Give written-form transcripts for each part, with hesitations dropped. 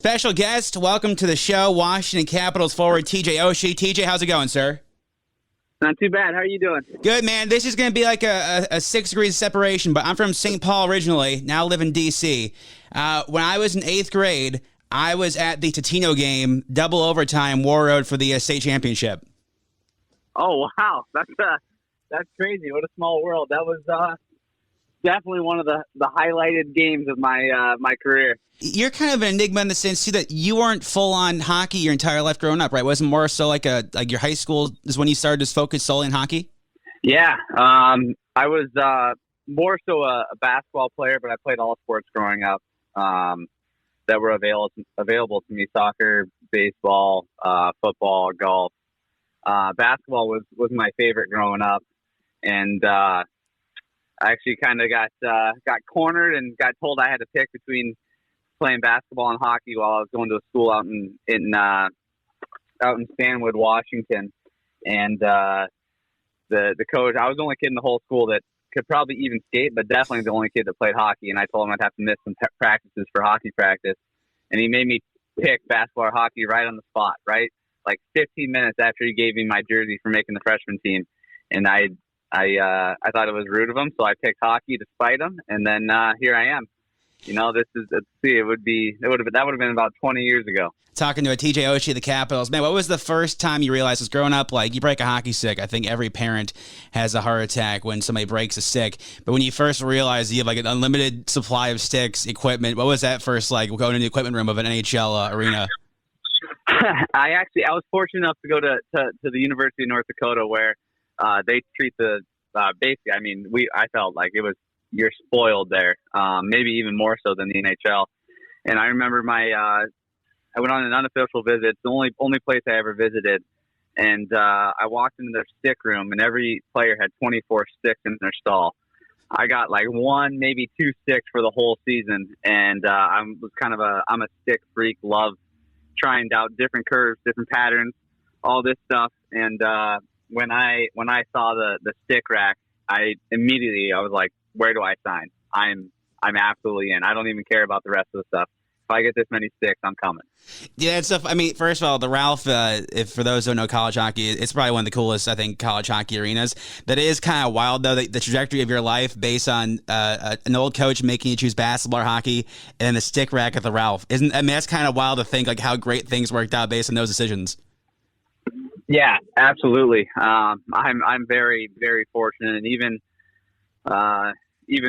Special guest, welcome to the show, Washington Capitals forward TJ Oshie. TJ, how's it going, sir? Not too bad. How are you doing? Good, man. This is going to be like a 6 degrees separation, but I'm from St. Paul originally, now live in D.C. When I was in 8th grade, I was at the Totino game, double overtime, War Road for the state championship. Oh, wow. That's crazy. What a small world. That was definitely one of the highlighted games of my career. You're kind of an enigma in the sense, too, that you weren't full-on hockey your entire life growing up, right? Wasn't more so like your high school is when you started to focus solely on hockey? Yeah. I was more so a basketball player, but I played all sports growing up that were available to me: soccer, baseball, football, golf. Basketball was my favorite growing up, and I actually kind of got cornered and got told I had to pick between playing basketball and hockey while I was going to a school out in Stanwood, Washington. And the coach, I was the only kid in the whole school that could probably even skate, but definitely the only kid that played hockey. And I told him I'd have to miss some practices for hockey practice. And he made me pick basketball or hockey right on the spot, right? Like 15 minutes after he gave me my jersey for making the freshman team. And I thought it was rude of him, so I picked hockey despite him. And then here I am. You know, that would have been about 20 years ago. Talking to a TJ Oshie of the Capitals. Man, what was the first time you realized, was growing up, like, you break a hockey stick? I think every parent has a heart attack when somebody breaks a stick. But when you first realized you have like an unlimited supply of sticks, equipment, what was that first like going into the equipment room of an NHL arena? I was fortunate enough to go to the University of North Dakota, where they treat the basically. I mean, I felt like it was, you're spoiled there, maybe even more so than the NHL. And I remember I went on an unofficial visit. It's the only place I ever visited. And I walked into their stick room, and every player had 24 sticks in their stall. I got like 1, maybe 2 sticks for the whole season. And I'm a stick freak, love trying out different curves, different patterns, all this stuff. And when I saw the stick rack, I was like, where do I sign? I'm absolutely in. I don't even care about the rest of the stuff. If I get this many sticks, I'm coming. Yeah, that stuff. I mean, first of all, the Ralph, if for those who don't know college hockey, it's probably one of the coolest, I think, college hockey arenas. That is kind of wild, though, the trajectory of your life based on an old coach making you choose basketball or hockey, and then the stick rack at the Ralph. That's kind of wild to think, like, how great things worked out based on those decisions. Yeah, absolutely. I'm very, very fortunate, and even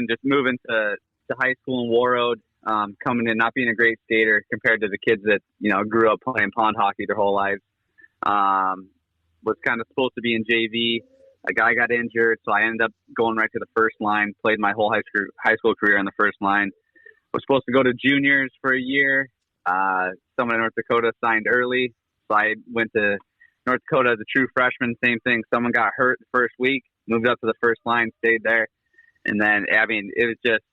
just moving to high school in War Road, coming in, not being a great skater compared to the kids that, grew up playing pond hockey their whole lives. Was kind of supposed to be in JV. A guy got injured, so I ended up going right to the first line, played my whole high school career on the first line. Was supposed to go to juniors for a year. Someone in North Dakota signed early, so I went to North Dakota as a true freshman. Same thing. Someone got hurt the first week, moved up to the first line, stayed there. And then, I mean, it was just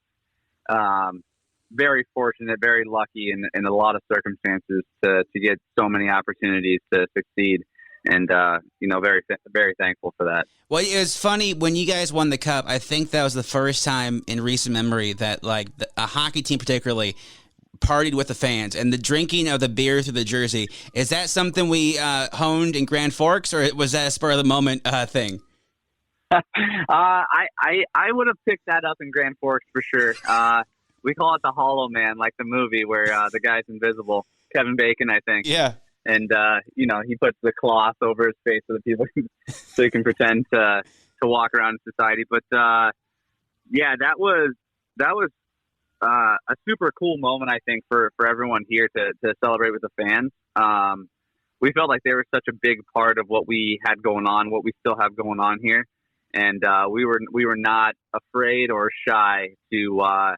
very fortunate, very lucky in a lot of circumstances to get so many opportunities to succeed. And, very, very thankful for that. Well, it was funny when you guys won the Cup. I think that was the first time in recent memory that, like, a hockey team particularly partied with the fans, and the drinking of the beer through the jersey. Is that something we honed in Grand Forks, or was that a spur of the moment thing? I would have picked that up in Grand Forks for sure. We call it the Hollow Man, like the movie where the guy's invisible. Kevin Bacon, I think. Yeah. And he puts the cloth over his face so that people so he can pretend to walk around in society. But yeah, that was a super cool moment, I think, for everyone here to celebrate with the fans. We felt like they were such a big part of what we had going on, what we still have going on here. And we were not afraid or shy to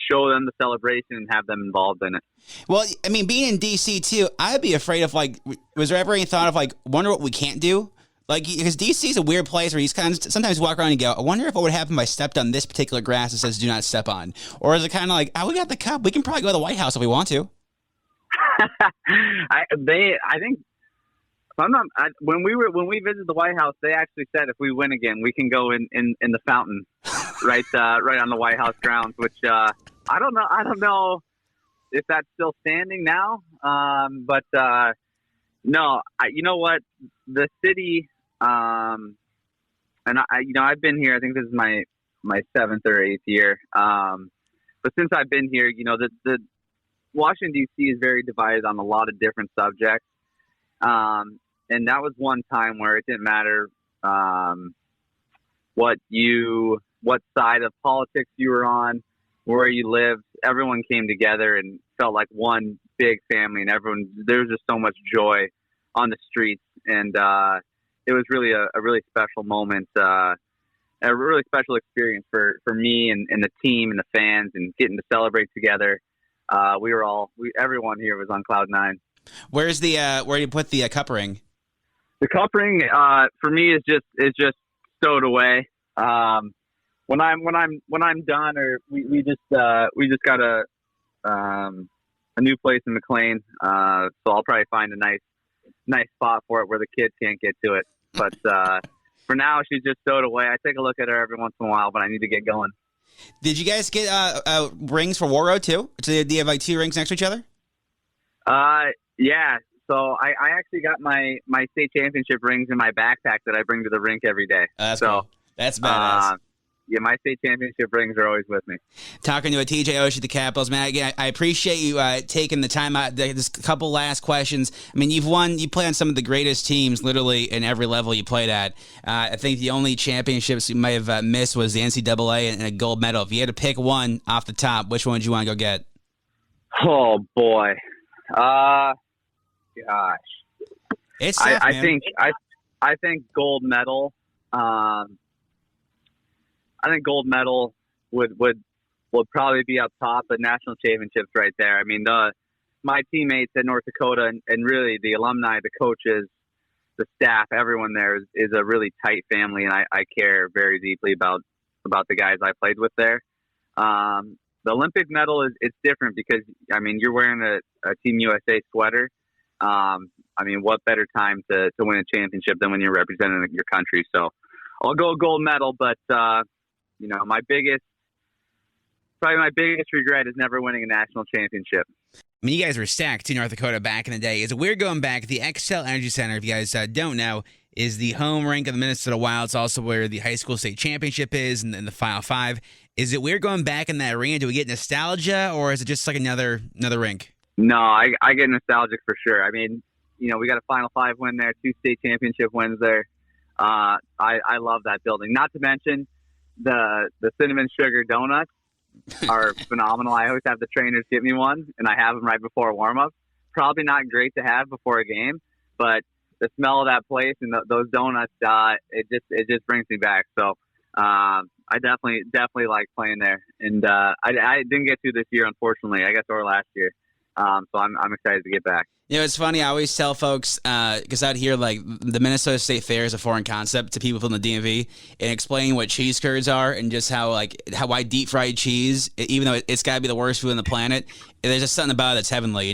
show them the celebration and have them involved in it. Well, I mean, being in D.C. too, I'd be afraid of, like, was there ever any thought of, like, wonder what we can't do? Like, because D.C. is a weird place where you kind of sometimes walk around and go, I wonder if what would happen if I stepped on this particular grass that says do not step on. Or is it kind of like, we got the Cup, we can probably go to the White House if we want to. I think when we visited the White House, they actually said if we win again, we can go in the fountain right on the White House grounds. Which I don't know if that's still standing now. But no, you know what? The city, and I've been here. I think this is my 7th or 8th year. But since I've been here, the Washington D.C. is very divided on a lot of different subjects. And that was one time where it didn't matter what side of politics you were on, where you lived. Everyone came together and felt like one big family, and there was just so much joy on the streets. And it was really a really special moment, a really special experience for me and the team and the fans, and getting to celebrate together. Everyone here was on cloud nine. Where's the where do you put the cup ring? The cup ring for me is just stowed away. When I'm done, or we just got a new place in McLean, so I'll probably find a nice spot for it where the kids can't get to it. But for now, she's just stowed away. I take a look at her every once in a while, but I need to get going. Did you guys get rings for War Road too? So do you have like 2 rings next to each other? Yeah. So I actually got my state championship rings in my backpack that I bring to the rink every day. That's cool. That's badass. Yeah, my state championship rings are always with me. Talking to a TJ Oshie, the Capitals, man. Again, I appreciate you taking the time out. There's a couple last questions. I mean, you play on some of the greatest teams, literally in every level you played at. I think the only championships you might have missed was the NCAA and a gold medal. If you had to pick one off the top, which one would you want to go get? Oh boy, gosh, it's tough, I man. I think gold medal. I think gold medal would probably be up top, but national championships right there. I mean, my teammates at North Dakota and really the alumni, the coaches, the staff, everyone there is a really tight family, and I care very deeply about the guys I played with there. The Olympic medal it's different because, I mean, you're wearing a Team USA sweater. I mean, what better time to win a championship than when you're representing your country? So I'll go gold medal, but my biggest regret is never winning a national championship. I mean, you guys were stacked to North Dakota back in the day. Is it weird going back? The Xcel Energy Center, if you guys don't know, is the home rink of the Minnesota Wild. It's also where the high school state championship is and the Final Five. Is it weird going back in that arena? Do we get nostalgia, or is it just like another rink? No, I get nostalgic for sure. I mean, we got a Final Five win there, 2 state championship wins there. I love that building. Not to mention the cinnamon sugar donuts are phenomenal. I always have the trainers get me one, and I have them right before warm-up. Probably not great to have before a game, but the smell of that place and those donuts, it just brings me back. So I definitely like playing there, and I didn't get to this year, unfortunately. I guess or last year. So I'm excited to get back. It's funny. I always tell folks, because out here, like, the Minnesota State Fair is a foreign concept to people from the DMV, and explaining what cheese curds are and just why deep fried cheese, even though it's got to be the worst food on the planet, there's just something about it that's heavenly,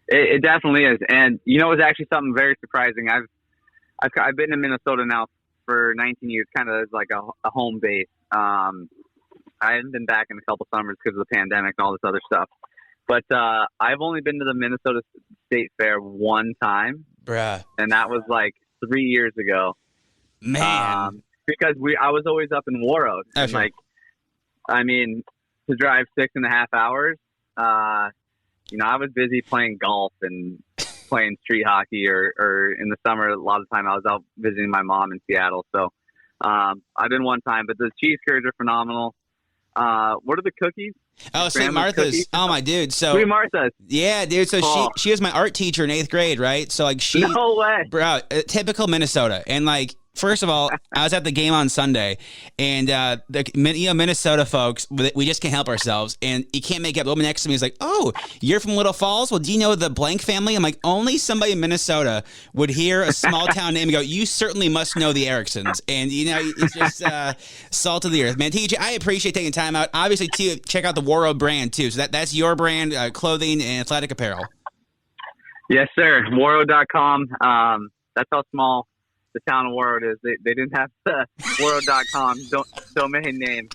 It definitely is, and it's actually something very surprising. I've been in Minnesota now for 19 years, kind of like a home base. I haven't been back in a couple summers because of the pandemic and all this other stuff. But I've only been to the Minnesota State Fair one time, bruh, and that was like 3 years ago. Man, because I was always up in War Road, and sure. To drive 6.5 hours, I was busy playing golf and playing street hockey, or in the summer, a lot of the time I was out visiting my mom in Seattle. So I've been one time, but the cheese curds are phenomenal. What are the cookies? Oh, St. Martha's. Cookies? Oh, my dude. So St. Martha's. Yeah, dude. So she was my art teacher in 8th grade, right? So no way, bro. Typical Minnesota, and first of all, I was at the game on Sunday, and Minnesota folks, we just can't help ourselves, and you can't make it up. The woman next to me is like, "Oh, you're from Little Falls? Well, do you know the blank family?" I'm like, only somebody in Minnesota would hear a small town name and go, "You certainly must know the Ericksons," and it's just salt of the earth, man. TJ, I appreciate taking time out. Obviously, too, check out the War Road brand too. So that's your brand, clothing and athletic apparel. Yes, sir. Warroad.com. That's how small the town of War Road is. They didn't have the Warroad.com domain name.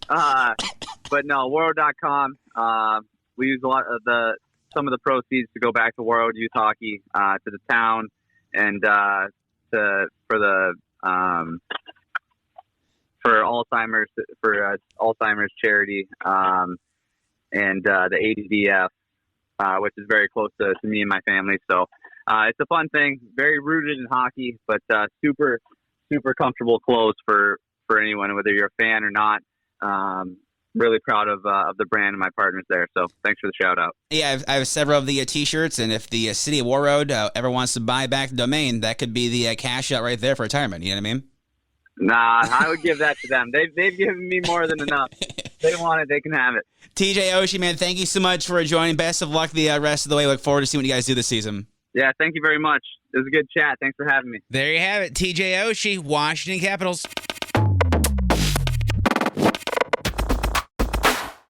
But no, Warroad.com. we use a lot of some of the proceeds to go back to World Youth Hockey, to the town, and for Alzheimer's charity, and the ADDF, which is very close to me and my family. So it's a fun thing, very rooted in hockey, but super comfortable clothes for anyone, whether you're a fan or not. Really proud of the brand and my partners there. So thanks for the shout out. Yeah, I have several of the T-shirts, and if the city of Warroad ever wants to buy back the domain, that could be the cash out right there for retirement. You know what I mean? Nah, I would give that to them. They've given me more than enough. If they want it, they can have it. TJ Oshie, man, thank you so much for joining. Best of luck the rest of the way. Look forward to seeing what you guys do this season. Yeah, thank you very much. It was a good chat. Thanks for having me. There you have it. TJ Oshie, Washington Capitals.